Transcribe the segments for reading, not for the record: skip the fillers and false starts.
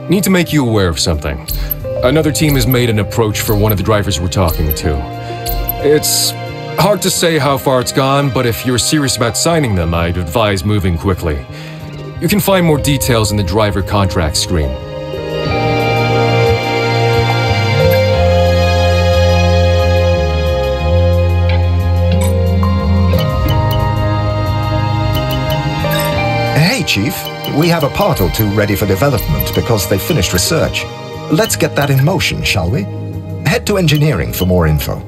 Need to make you aware of something. Another team has made an approach for one of the drivers we're talking to. It's hard to say how far it's gone, but if you're serious about signing them, I'd advise moving quickly. You can find more details in the driver contract screen. Hey, Chief. We have a part or two ready for development because they finished research. Let's get that in motion, shall we? Head to engineering for more info.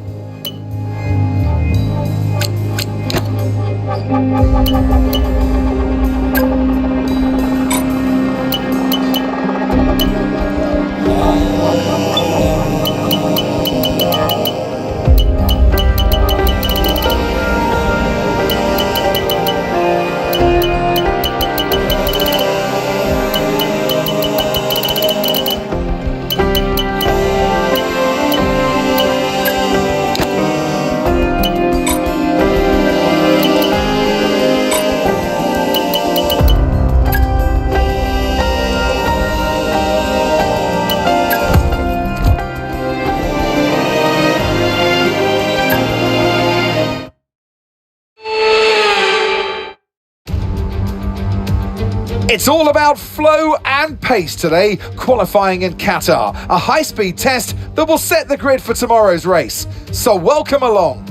It's all about flow and pace today, qualifying in Qatar, a high-speed test that will set the grid for tomorrow's race. So welcome along.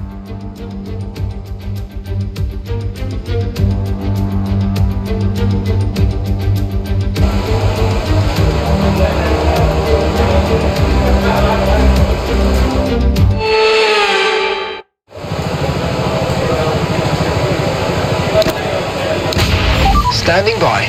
Standing by.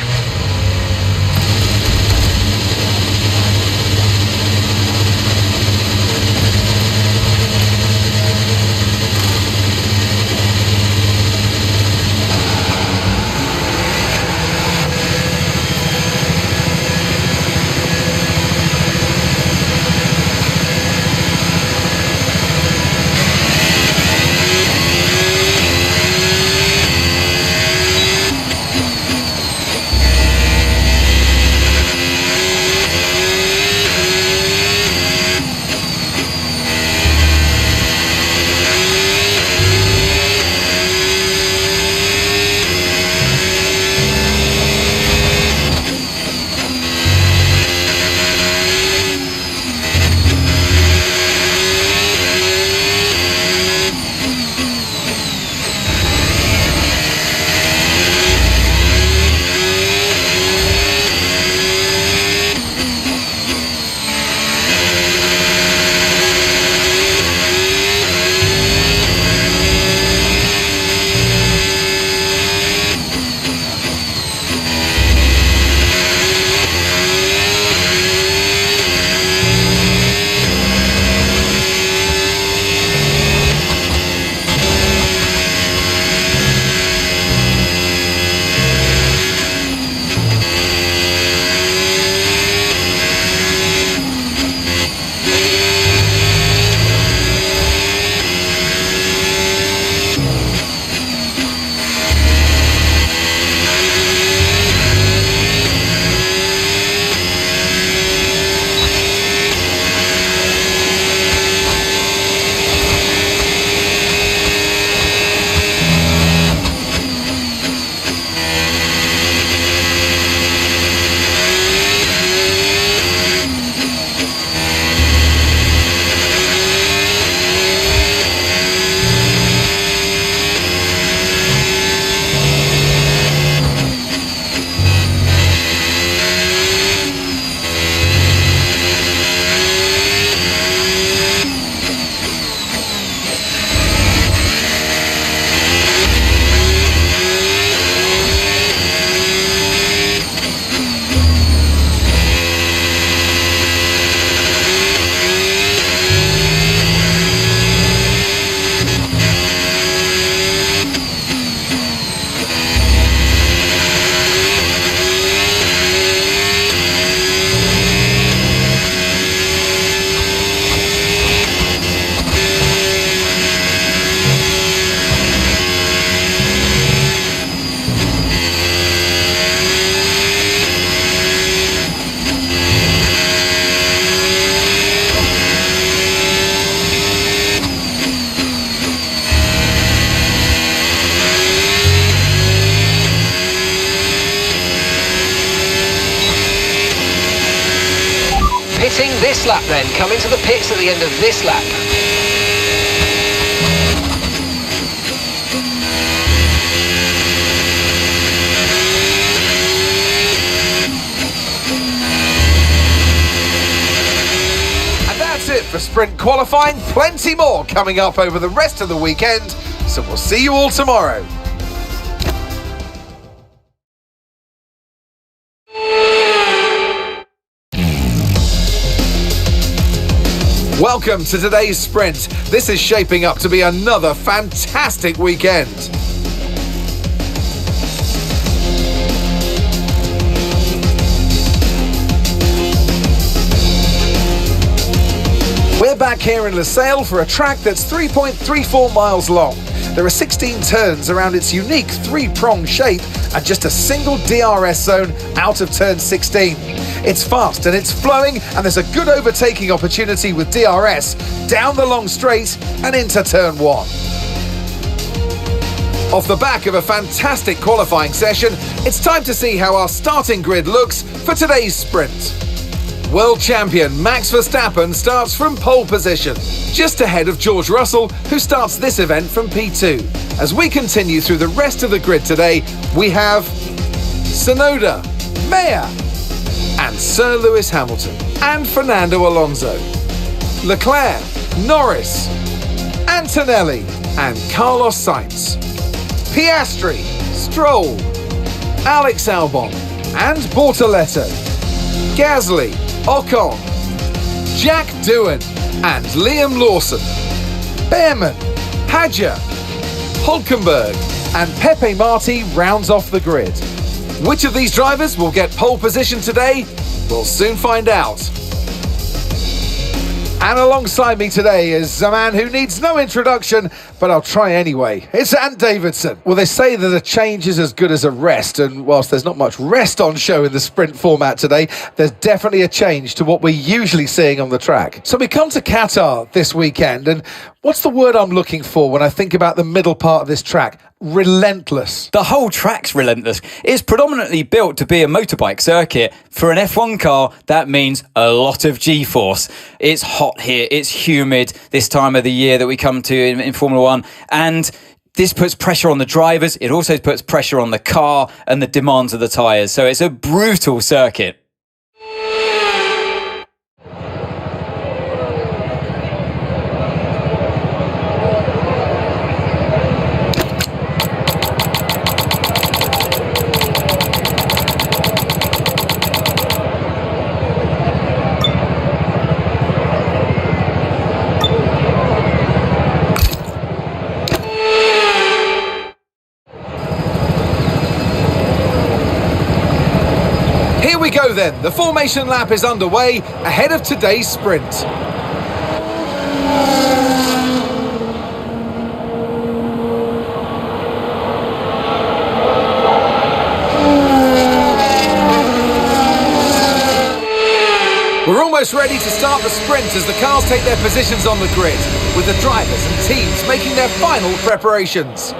Starting this lap then, coming to the pits at the end of this lap. That's it for sprint qualifying. Plenty more coming up over the rest of the weekend, so we'll see you all tomorrow. Welcome to today's sprint. This is shaping up to be another fantastic weekend. We're back here in Losail for a track that's 3.34 miles long. There are 16 turns around its unique three-pronged shape and just a single DRS zone out of turn 16. It's fast and it's flowing, and there's a good overtaking opportunity with DRS down the long straight and into turn 1. Off the back of a fantastic qualifying session, it's time to see how our starting grid looks for today's sprint. World champion Max Verstappen starts from pole position, just ahead of George Russell, who starts this event from P2. As we continue through the rest of the grid today, we have Tsunoda, Meyer, and Sir Lewis Hamilton, and Fernando Alonso, Leclerc, Norris, Antonelli, and Carlos Sainz, Piastri, Stroll, Alex Albon, and Bortoletto, Gasly, Ocon, Jack Doohan, and Liam Lawson, Behrman, Hadjar, Hulkenberg, and Pepe Marti rounds off the grid. Which of these drivers will get pole position today? We'll soon find out. And alongside me today is a man who needs no introduction, but I'll try anyway. It's Ant Davidson. Well, they say that a change is as good as a rest, and whilst there's not much rest on show in the sprint format today, there's definitely a change to what we're usually seeing on the track. So we come to Qatar this weekend, and what's the word I'm looking for when I think about the middle part of this track? Relentless. The whole track's relentless. It's predominantly built to be a motorbike circuit. For an F1 car, that means a lot of G-force. It's hot here, it's humid this time of the year that we come to in Formula 1, and this puts pressure on the drivers. It also puts pressure on the car and the demands of the tyres. So it's a brutal circuit. Here we go then, the formation lap is underway ahead of today's sprint. We're almost ready to start the sprint as the cars take their positions on the grid, with the drivers and teams making their final preparations.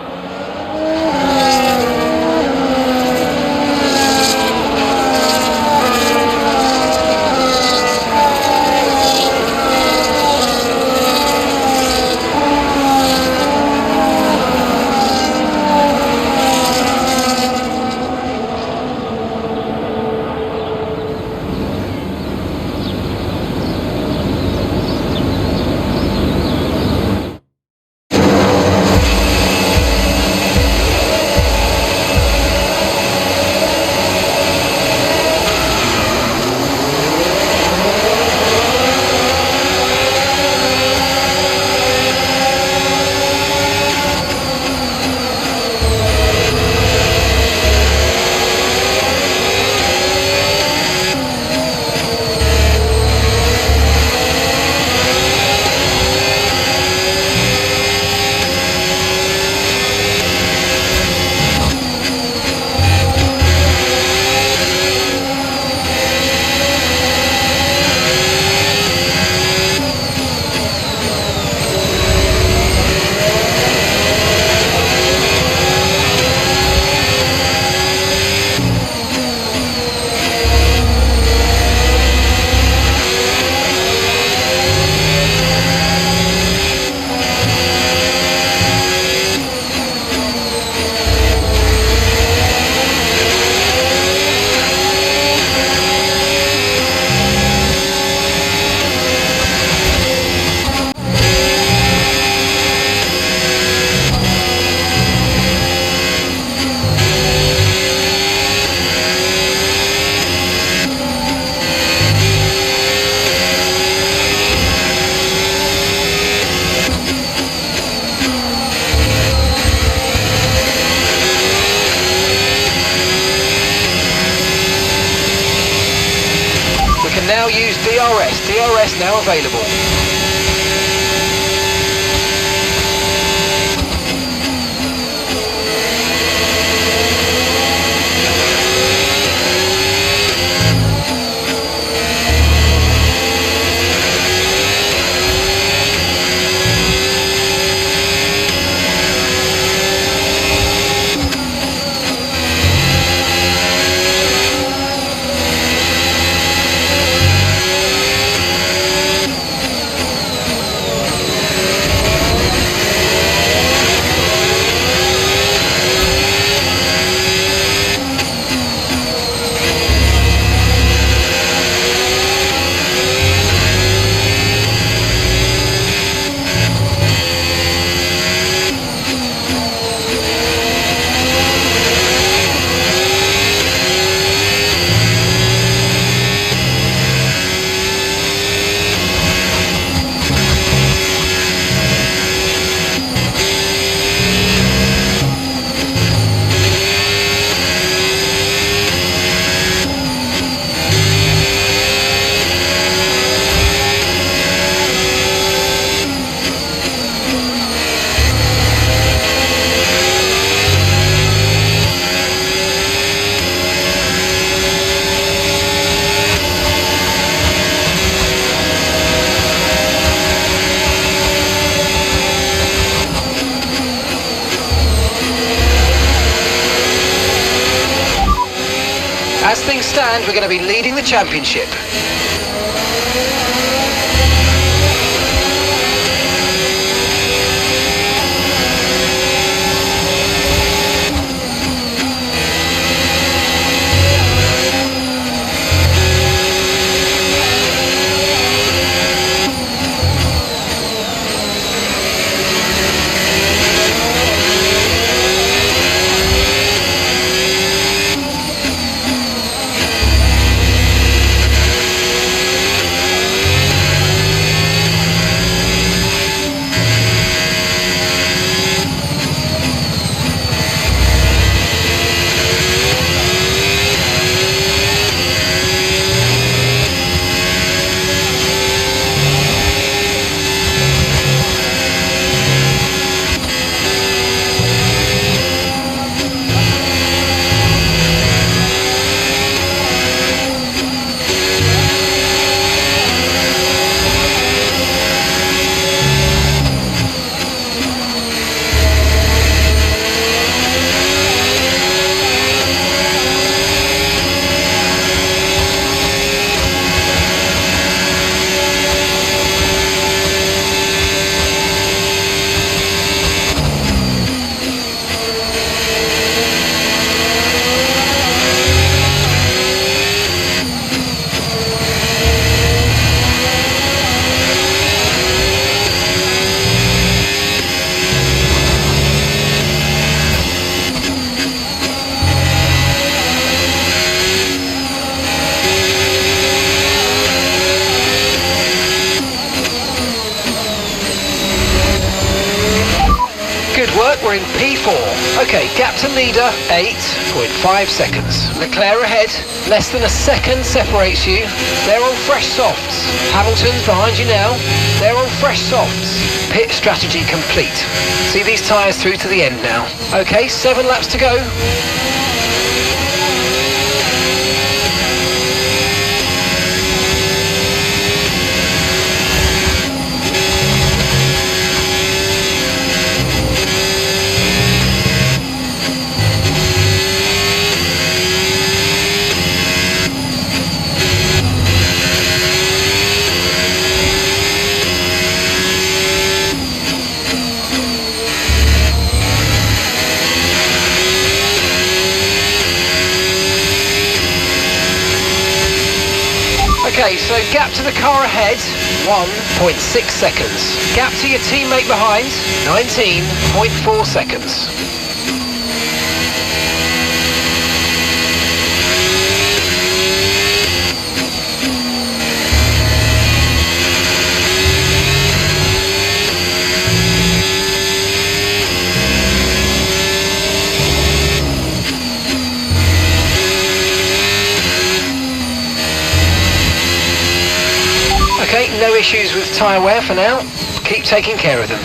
DRS now available. As things stand, we're going to be leading the championship. Good work, we're in P4. Okay, gap to leader, 8.5 seconds. Leclerc ahead, less than a second separates you. They're on fresh softs. Hamilton's behind you now. They're on fresh softs. Pit strategy complete. See these tyres through to the end now. Okay, 7 laps to go. Okay, so gap to the car ahead, 1.6 seconds. Gap to your teammate behind, 19.4 seconds. issues with tyre wear for now. Keep taking care of them.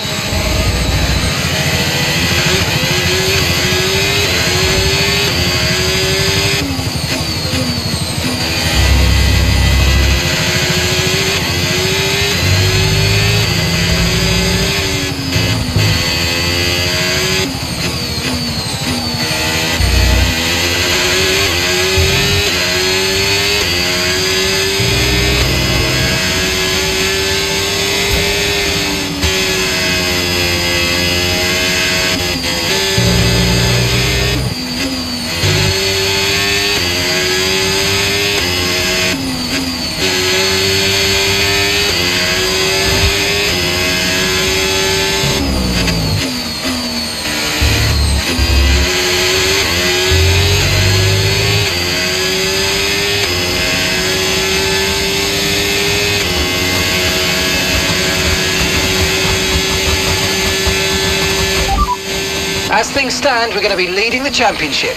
As things stand, we're going to be leading the championship.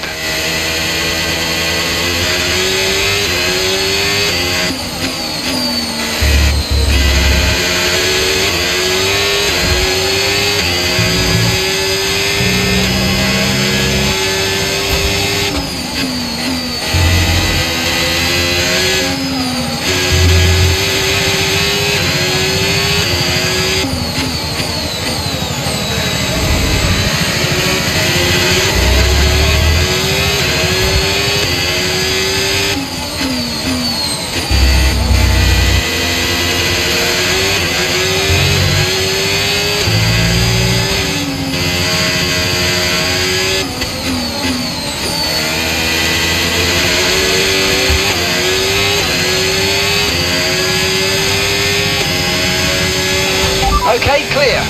Okay, clear.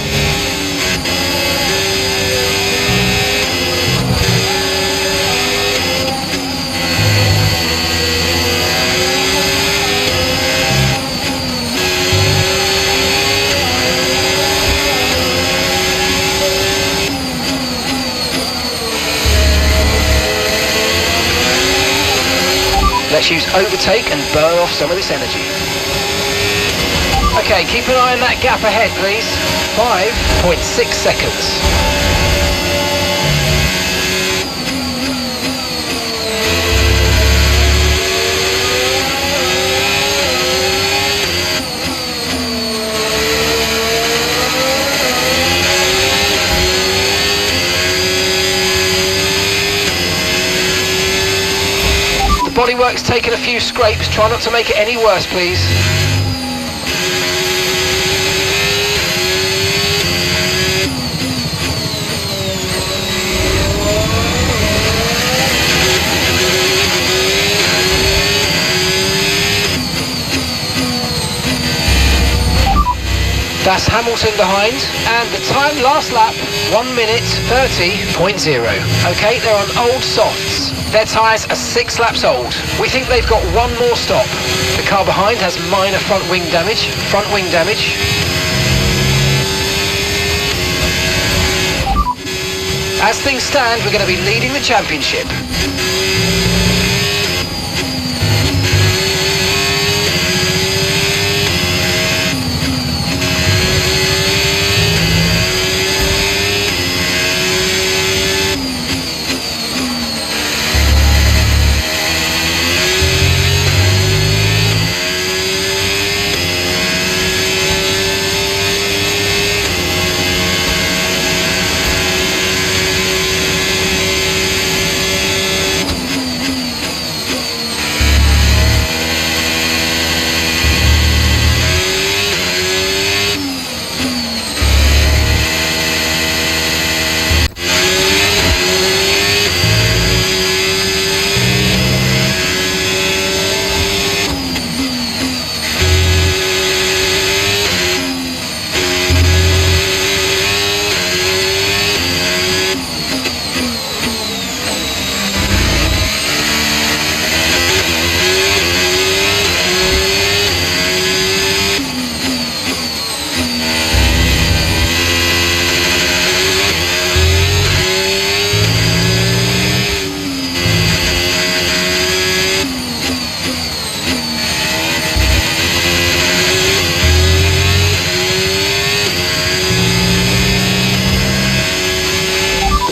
Let's use overtake and burn off some of this energy. Okay, keep an eye on that gap ahead, please. 5.6 seconds. The bodywork's taken a few scrapes. Try not to make it any worse, please. That's Hamilton behind, and the time last lap, 1 minute 30.0. Okay, they're on old softs. Their tyres are 6 laps old. We think they've got one more stop. The car behind has minor front wing damage. As things stand, we're going to be leading the championship.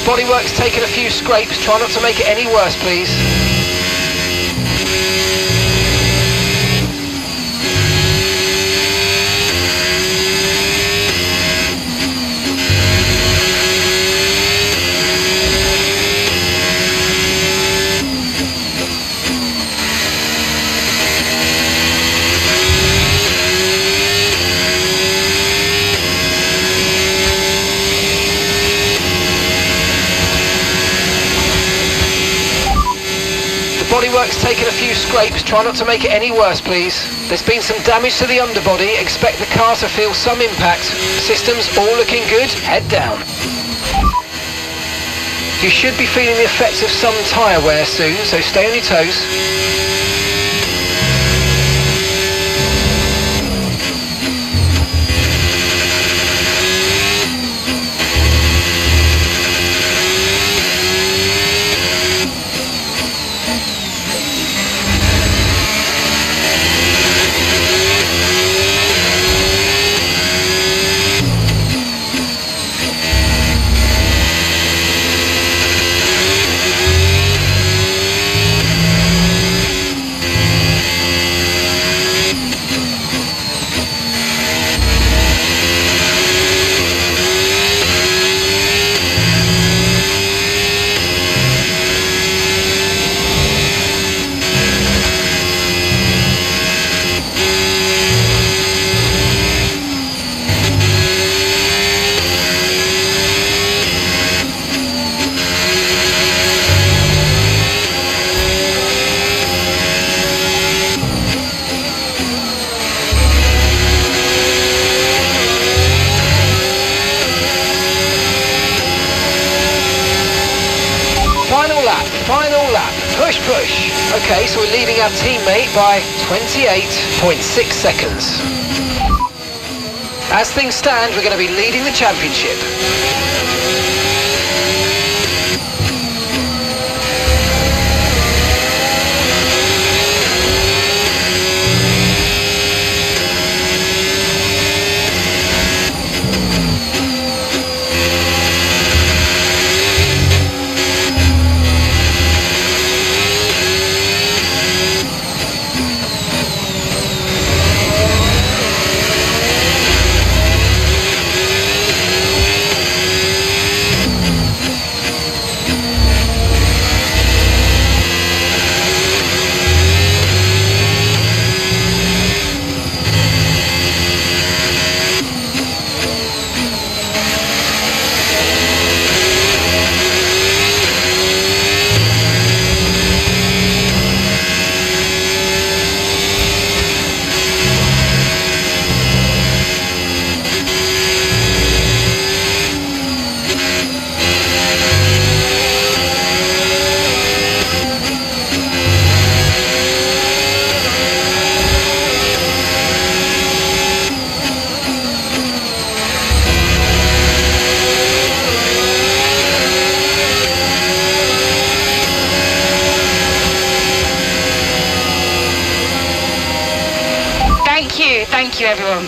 Bodywork's taken a few scrapes. Try not to make it any worse, please. Bodywork's taken a few scrapes. Try not to make it any worse, please. There's been some damage to the underbody. Expect the car to feel some impact. Systems all looking good. Head down. You should be feeling the effects of some tyre wear soon, so stay on your toes. Final lap, push. Okay, so we're leading our teammate by 28.6 seconds. As things stand, we're going to be leading the championship. Thank you, everyone.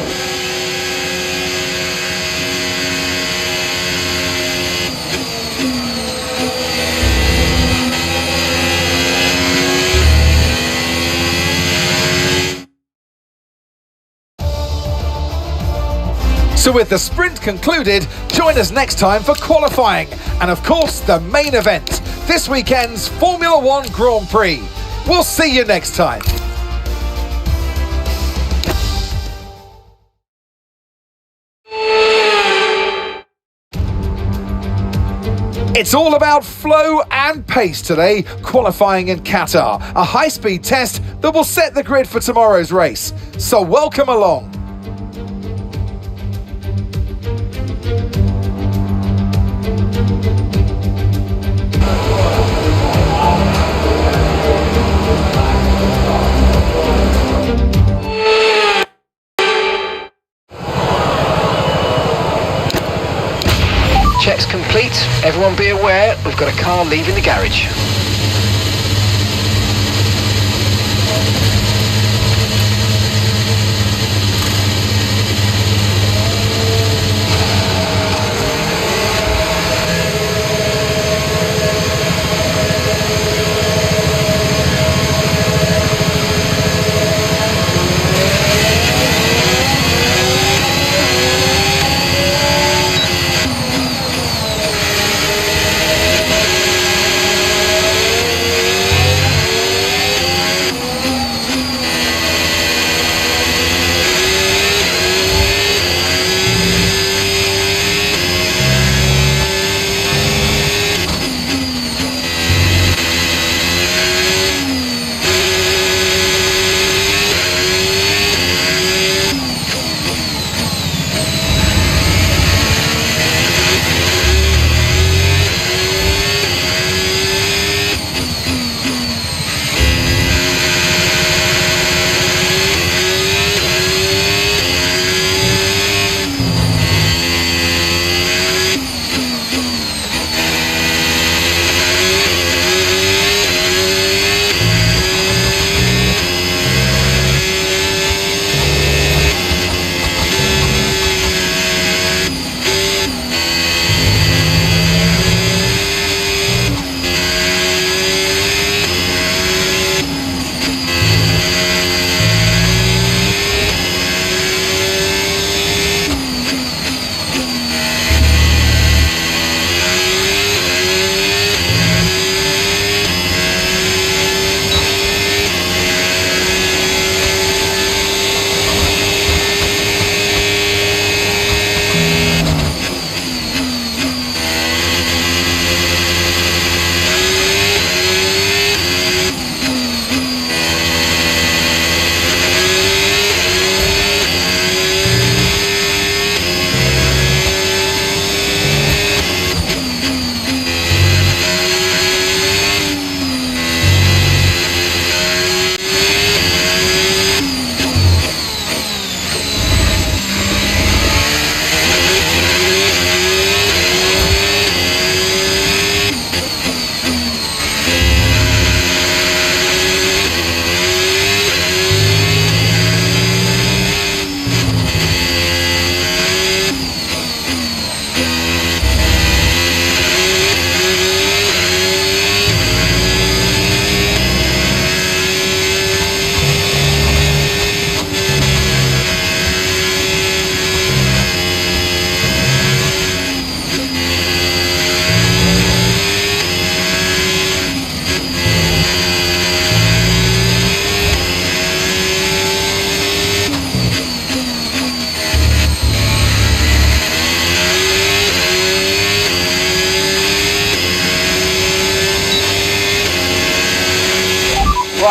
So with the sprint concluded, join us next time for qualifying and of course the main event, this weekend's Formula One Grand Prix. We'll see you next time. It's all about flow and pace today, qualifying in Qatar, a high-speed test that will set the grid for tomorrow's race. So welcome along. Checks complete. Everyone be aware, we've got a car leaving the garage.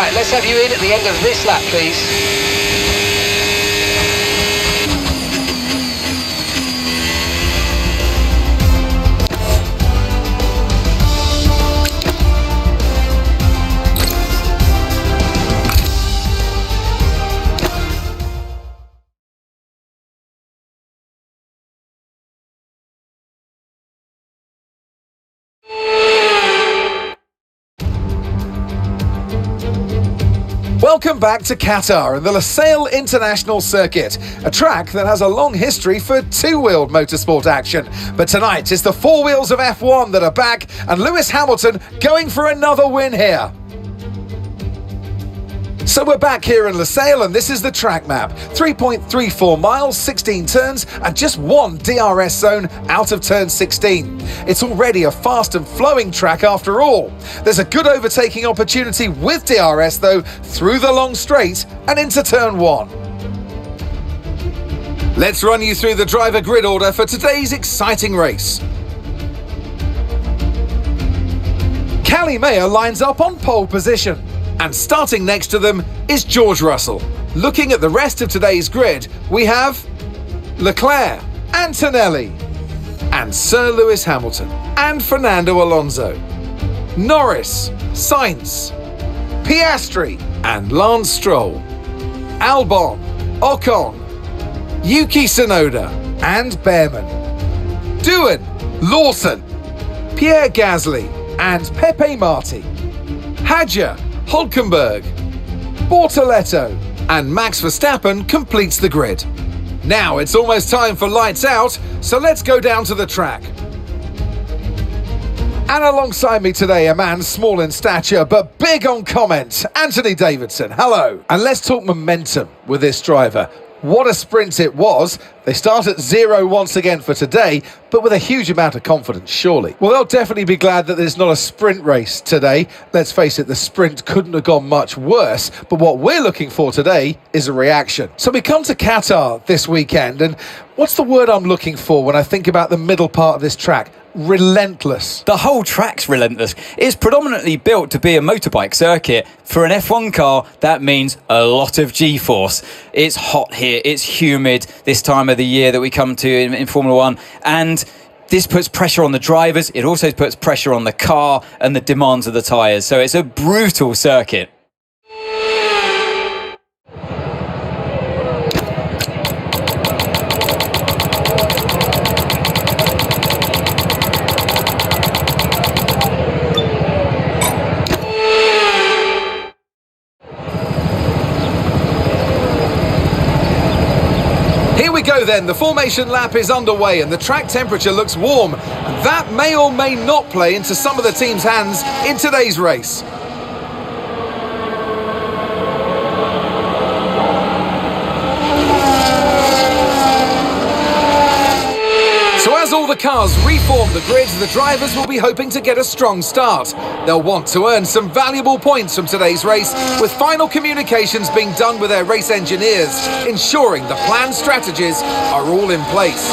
Right, let's have you in at the end of this lap, please. Welcome back to Qatar and the Losail International Circuit, a track that has a long history for two-wheeled motorsport action. But tonight it's the four wheels of F1 that are back, and Lewis Hamilton going for another win here. So we're back here in Losail, and this is the track map. 3.34 miles, 16 turns, and just one DRS zone out of turn 16. It's already a fast and flowing track after all. There's a good overtaking opportunity with DRS though, through the long straight and into turn 1. Let's run you through the driver grid order for today's exciting race. Callie lines up on pole position. And starting next to them is George Russell. Looking at the rest of today's grid, we have Leclerc, Antonelli, and Sir Lewis Hamilton, and Fernando Alonso, Norris, Sainz, Piastri, and Lance Stroll, Albon, Ocon, Yuki Tsunoda, and Behrman, Doohan, Lawson, Pierre Gasly, and Pepe Marti, Hadjar, Hulkenberg, Bortoletto, and Max Verstappen completes the grid. Now it's almost time for lights out, so let's go down to the track. And alongside me today, a man small in stature but big on comment, Anthony Davidson. Hello. And let's talk momentum with this driver. What a sprint it was. They start at 0 once again for today, but with a huge amount of confidence, surely. Well, they'll definitely be glad that there's not a sprint race today. Let's face it, the sprint couldn't have gone much worse, but what we're looking for today is a reaction. So we come to Qatar this weekend, and what's the word I'm looking for when I think about the middle part of this track? Relentless. The whole track's relentless. It's predominantly built to be a motorbike circuit. For an F1 car, that means a lot of G-force. It's hot here, it's humid this time of the year that we come to in Formula One, and this puts pressure on the drivers. It also puts pressure on the car and the demands of the tyres. So it's a brutal circuit. Go then, the formation lap is underway and the track temperature looks warm, and that may or may not play into some of the team's hands in today's race. So as all the cars reform the grid, the drivers will be hoping to get a strong start. They'll want to earn some valuable points from today's race, with final communications being done with their race engineers, ensuring the planned strategies are all in place.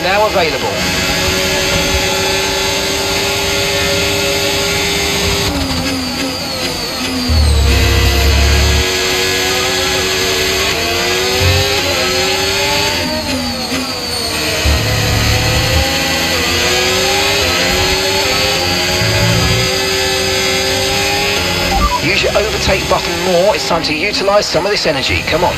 now available. Use your overtake button more. It's time to utilise some of this energy. Come on.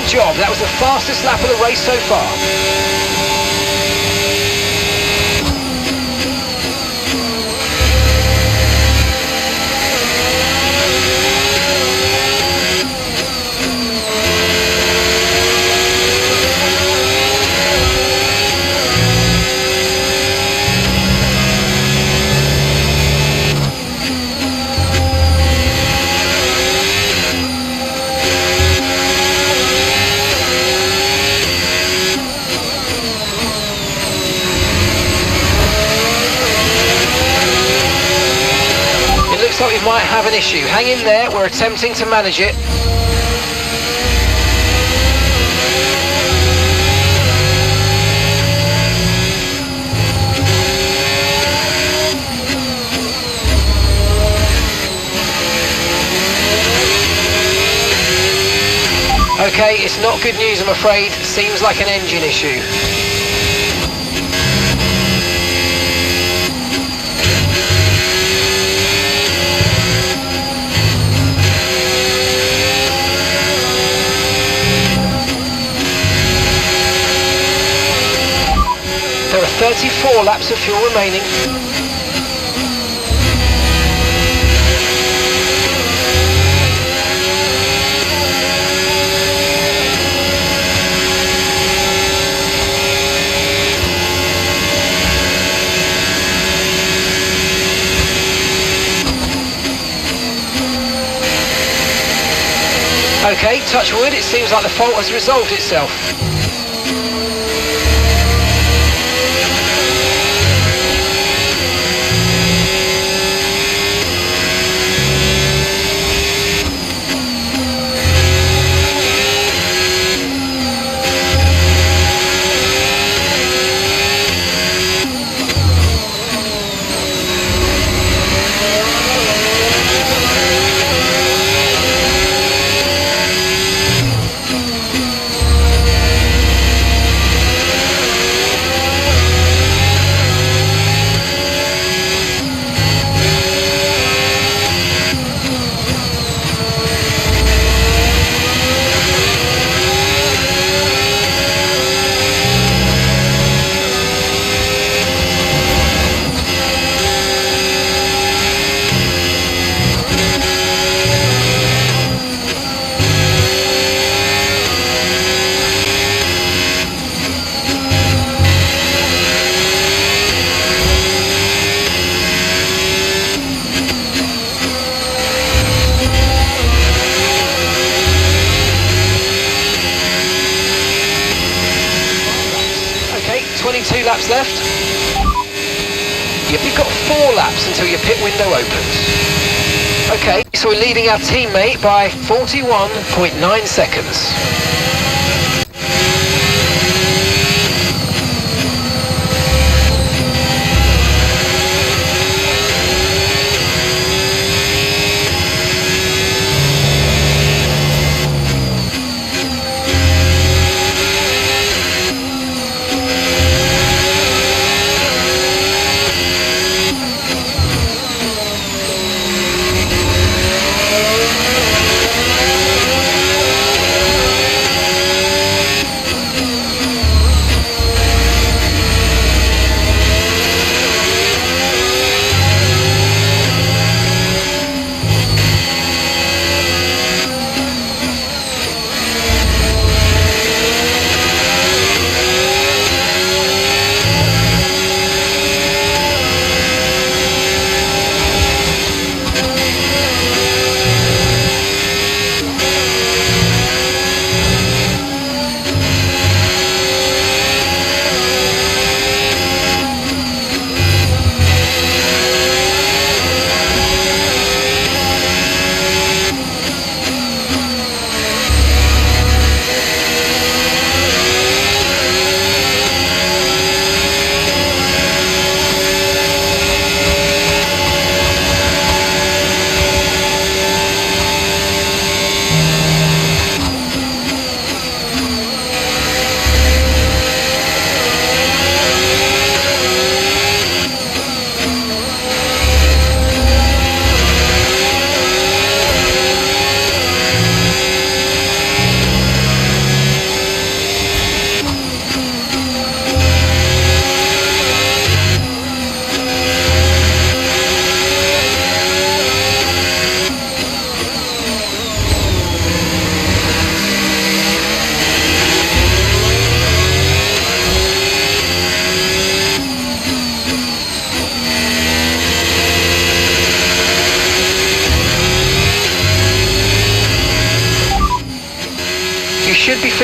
Job. That was the fastest lap of the race so far. Looks like we might have an issue. Hang in there, we're attempting to manage it. Okay, it's not good news, I'm afraid. Seems like an engine issue. There are 34 laps of fuel remaining. Okay, touch wood, it seems like the fault has resolved itself. Okay, 22 laps left. Yep, you've got 4 laps until your pit window opens. Okay, so we're leading our teammate by 41.9 seconds.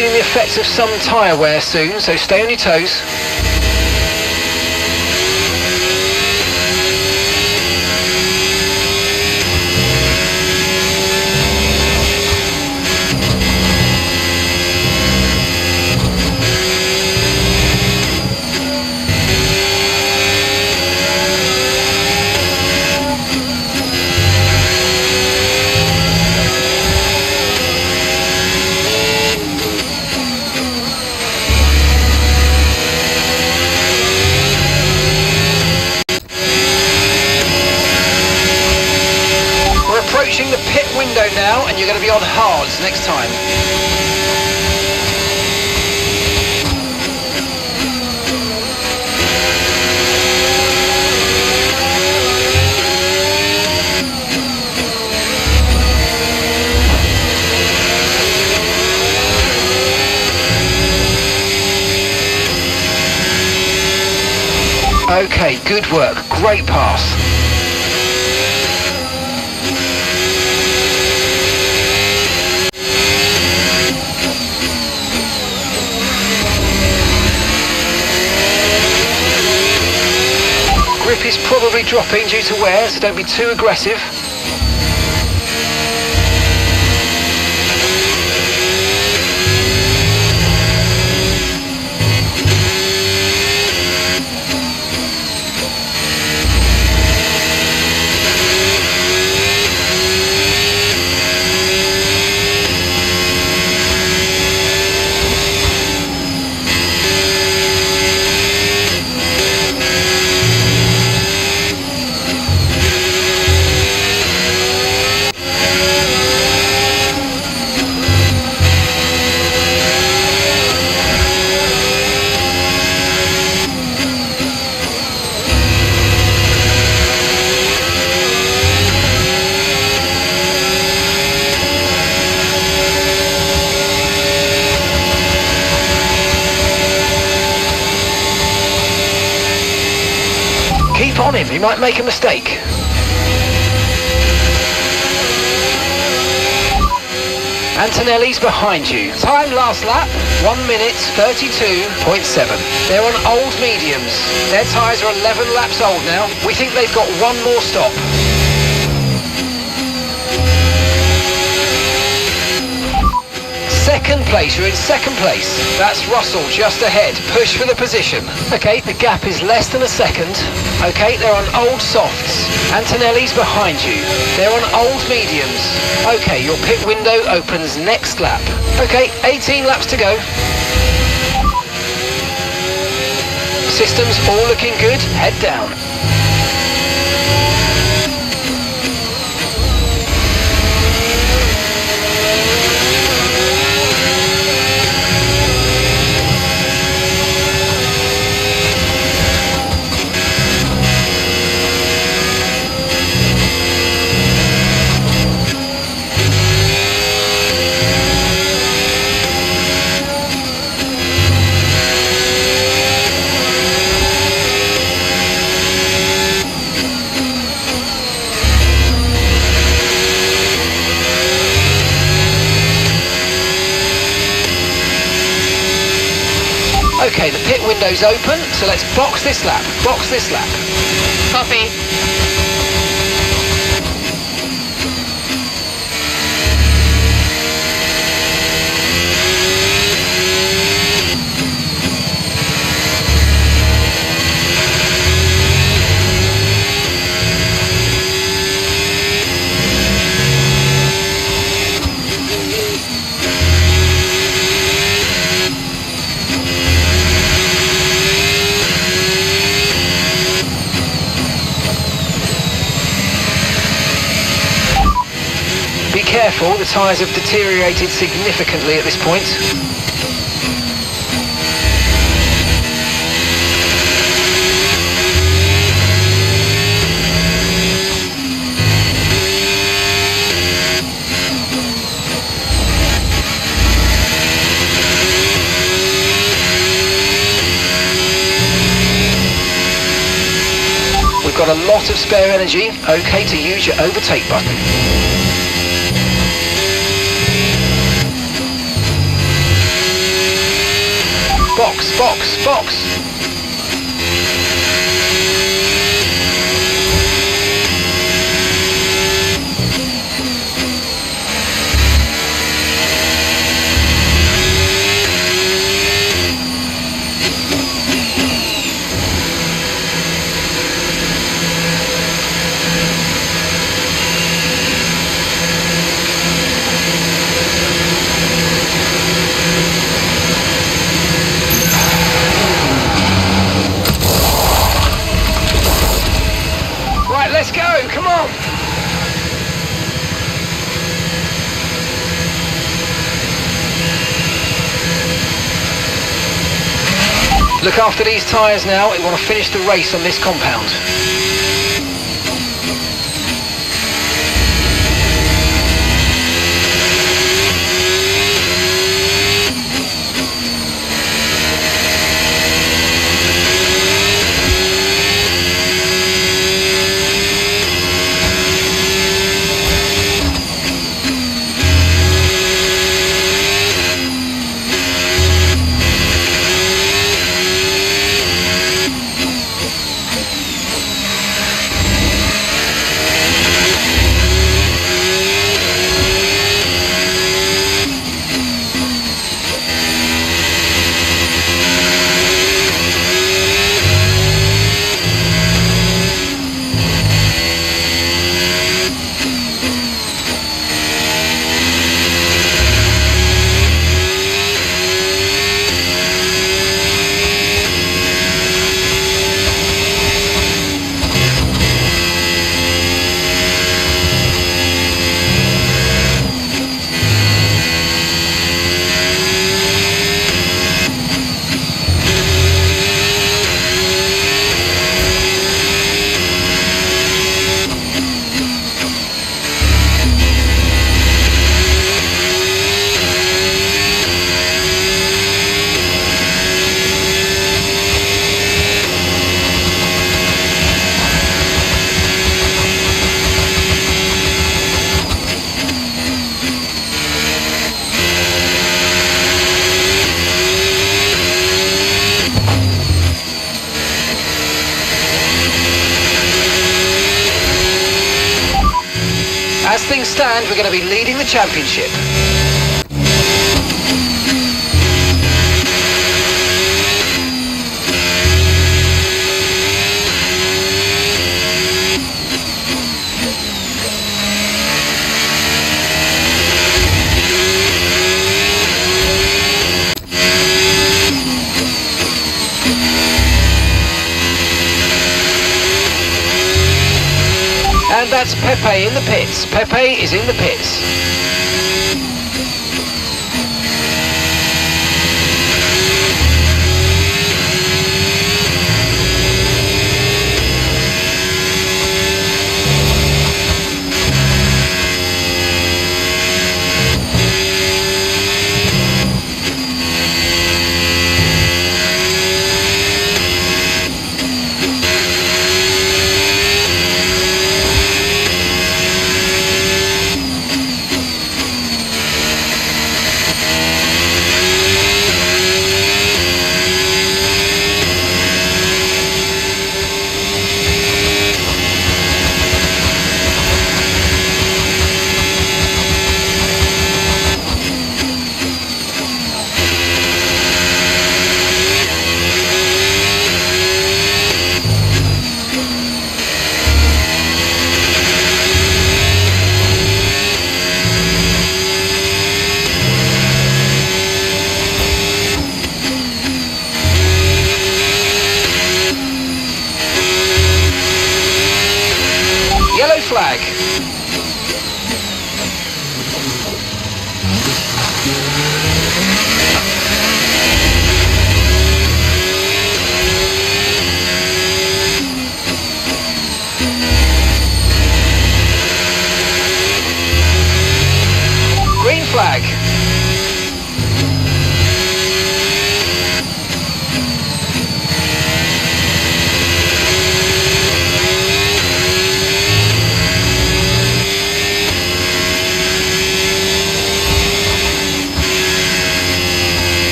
feeling the effects of some tyre wear soon, so stay on your toes. Approaching the pit window now, and you're going to be on hards next time. Okay, good work, great pass. Grip is probably dropping due to wear, so don't be too aggressive. Keep on him, he might make a mistake. Antonelli's behind you. Time last lap, 1 minute 32.7. They're on old mediums. Their tyres are 11 laps old now. We think they've got one more stop. Second place, you're in second place. That's Russell just ahead. Push for the position. Okay, the gap is less than a second. Okay, they're on old softs. Antonelli's behind you. They're on old mediums. Okay, your pit window opens next lap. Okay, 18 laps to go. Systems all looking good. Head down. Okay, the pit window's open, so let's box this lap. Box this lap. Copy. Be careful, the tyres have deteriorated significantly at this point. We've got a lot of spare energy, okay to use your overtake button. box, box, box. Right, let's go, come on. Look after these tyres now, we want to finish the race on this compound. As things stand, we're going to be leading the championship. And that's Pepe in the pits. Pepe is in the pits.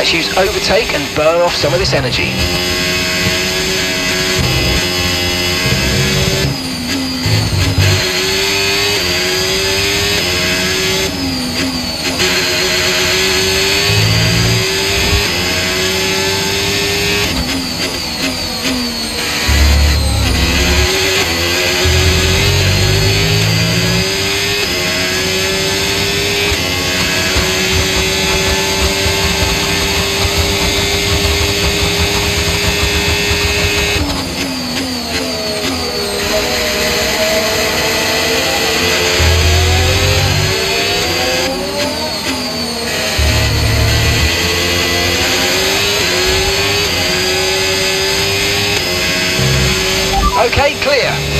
Let's use overtake and burn off some of this energy. Okay, clear.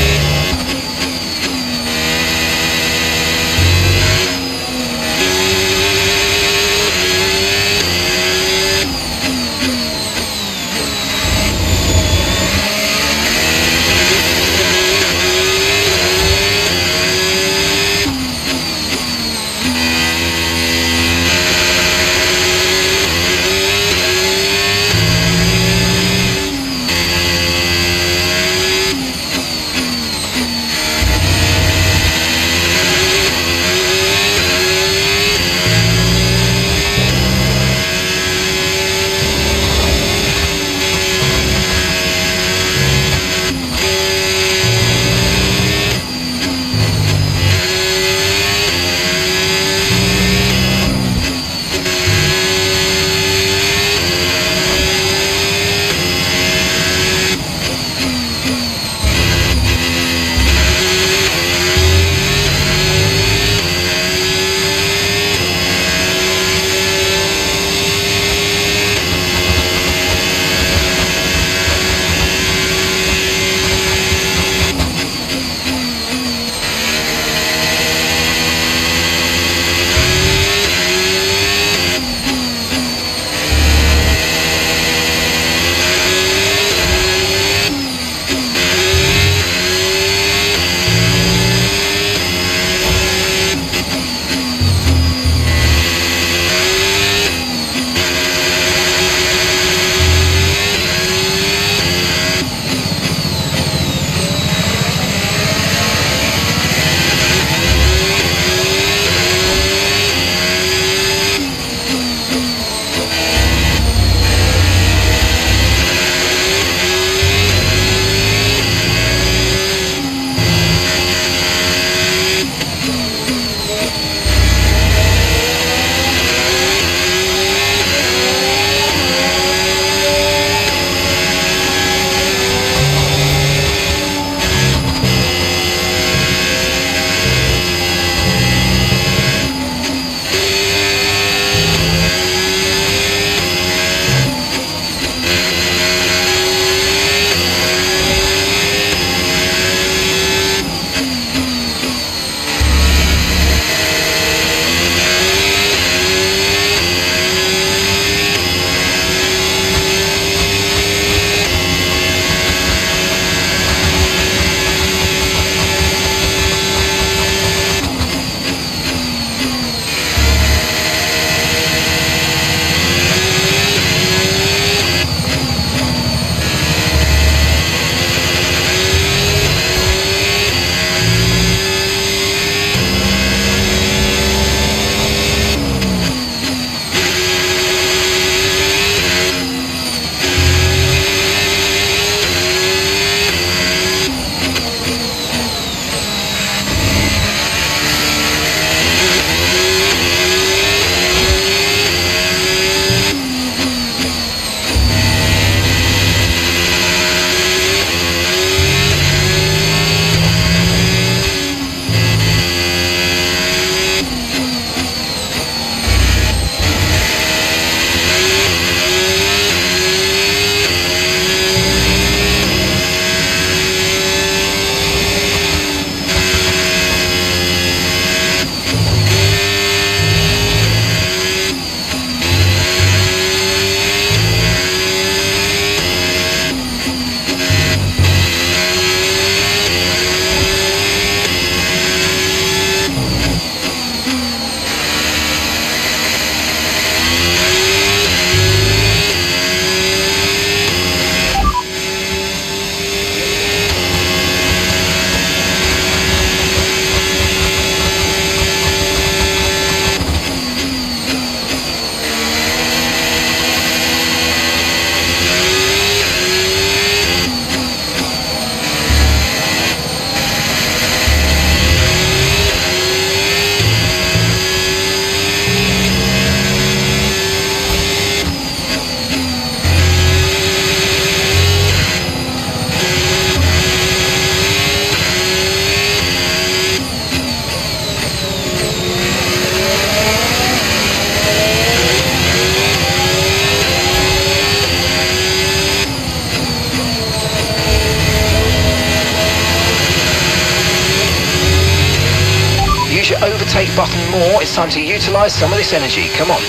rotate button more, it's time to utilise some of this energy. Come on.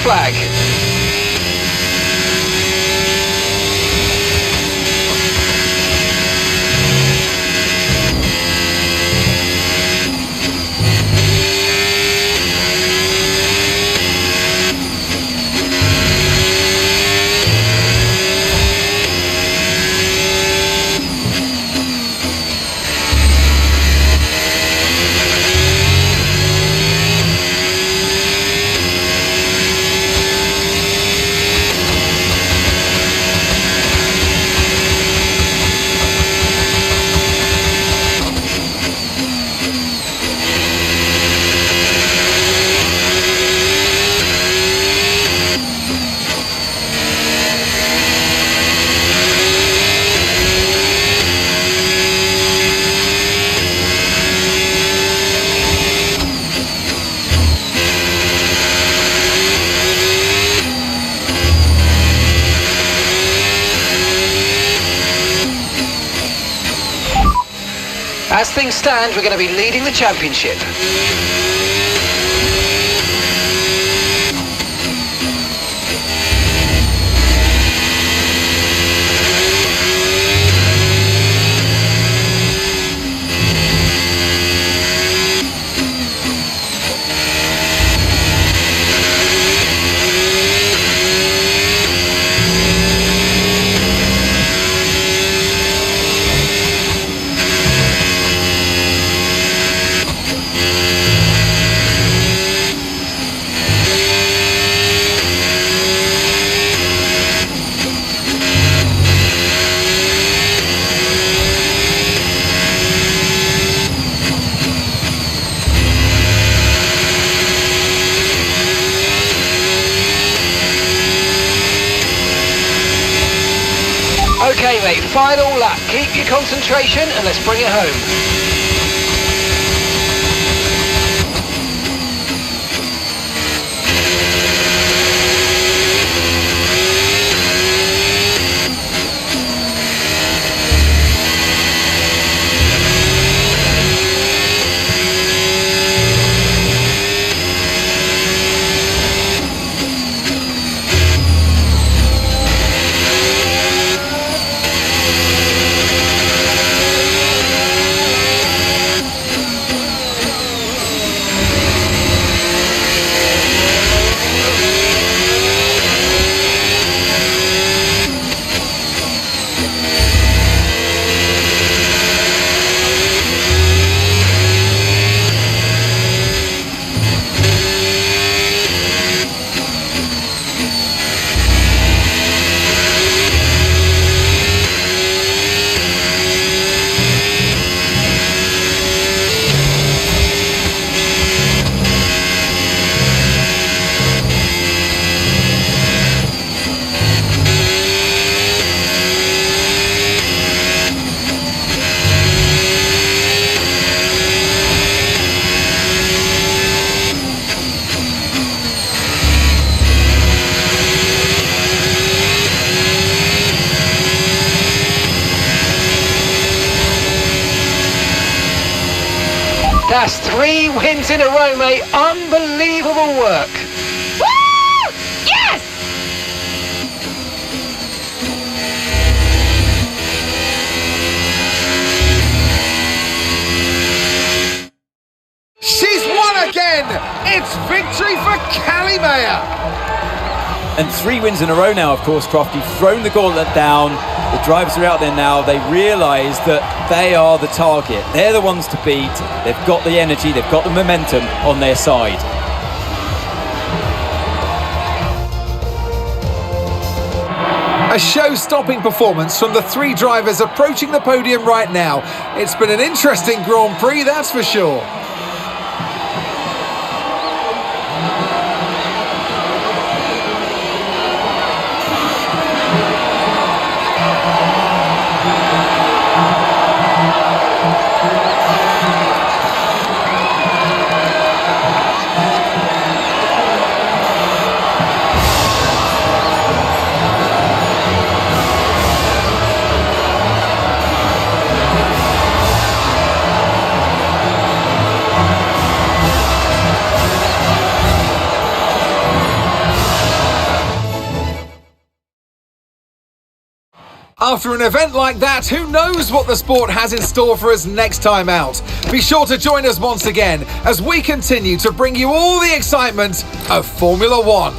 Flag. As things stand, we're going to be leading the championship. Okay, mate, final lap. Keep your concentration and let's bring it home. That's 3 wins in a row, mate. Unbelievable work. Woo! Yes! She's won again! It's victory for Callie Mayer! And 3 wins in a row now, of course, Crofty. Thrown the gauntlet down. The drivers are out there now. They realise that they are the target. They're the ones to beat. They've got the energy, they've got the momentum on their side. A show-stopping performance from the 3 drivers approaching the podium right now. It's been an interesting Grand Prix, that's for sure. After an event like that, who knows what the sport has in store for us next time out? Be sure to join us once again as we continue to bring you all the excitement of Formula One.